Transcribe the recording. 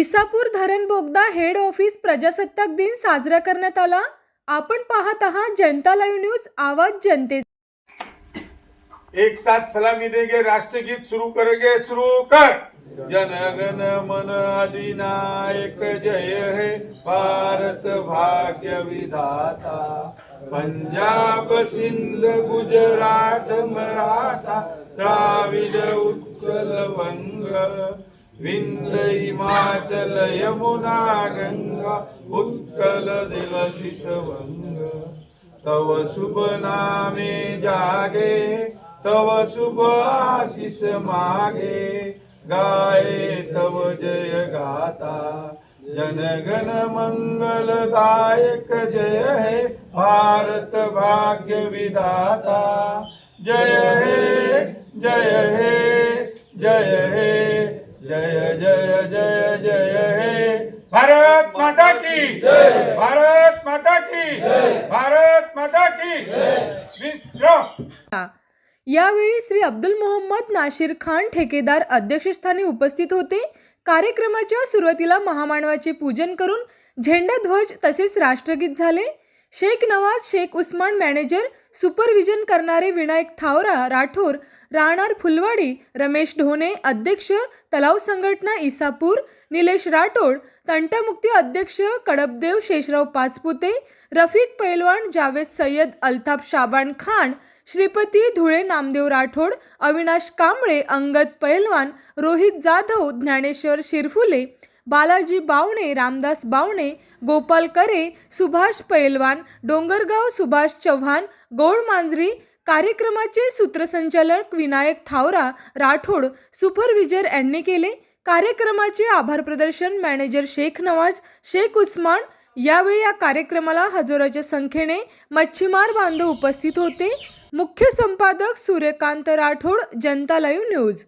इसापूर धरण बोगदा head office प्रजासत्ताक दिन साजरा करण्यात आला। आपण पाहत आहात जनता लाईव्ह न्यूज, आवाज जनते। एक साथ सलामी देंगे, राष्ट्रगीत शुरू करेंगे, शुरू कर। जन गण मन अधिनायक जय है भारत भाग्य विधाता। पंजाब सिंध गुजरात मराठा द्राविड उत्कल वंग, विंध्य हिमाचल यमुना गंगा उत्कल दिलदिश वंग। तव शुभ नामे जागे, तव शुभ आशीष मागे, गाए तव जय गाता। जन गण मंगलदायक जय है भारत भाग्य विधाता। जय हे जय हे जय हे जय जय जय जय हे। भारत माता की जय, भारत माता की जय, भारत माता की जय। विश्व यावेळी श्री अब्दुल मोहम्मद नाशिर खान ठेकेदार अध्यक्षस्थानी उपस्थित होते। कार्यक्रमाच्या सुरुवातीला महामानवाचे पूजन करून झेंडाध्वज तसेच राष्ट्रगीत झाले। शेख नवाज शेख उस्मान मॅनेजर, सुपरविजन करणारे विनायक थावरा राठोर, राहणार फुलवाडी रमेश ढोणे अध्यक्ष, तलाव संघटना इसापूर निलेश राठोड, तंटामुक्ती अध्यक्ष कडबदेव शेषराव पाचपुते, रफिक पैलवान जावेद सय्यद, अल्ताफ शाबान खान, श्रीपती धुळे नामदेव राठोड, अविनाश कांबळे, अंगद पैलवान, रोहित जाधव, ज्ञानेश्वर शिरफुले, बालाजी बावणे, रामदास बावणे, गोपाल करे, सुभाष पैलवान, डोंगरगाव सुभाष चव्हाण, गौड मांजरी। कार्यक्रमाचे सूत्रसंचालक विनायक थावरा राठोड, सुपरविजर यांनी केले। कार्यक्रमाचे आभार प्रदर्शन मॅनेजर शेख नवाज शेख उस्मान। यावेळी या कार्यक्रमाला हजारोच्या संख्येने मच्छीमार बांधव उपस्थित होते। मुख्य संपादक सूर्यकांत राठोड, जनता लाईव्ह न्यूज।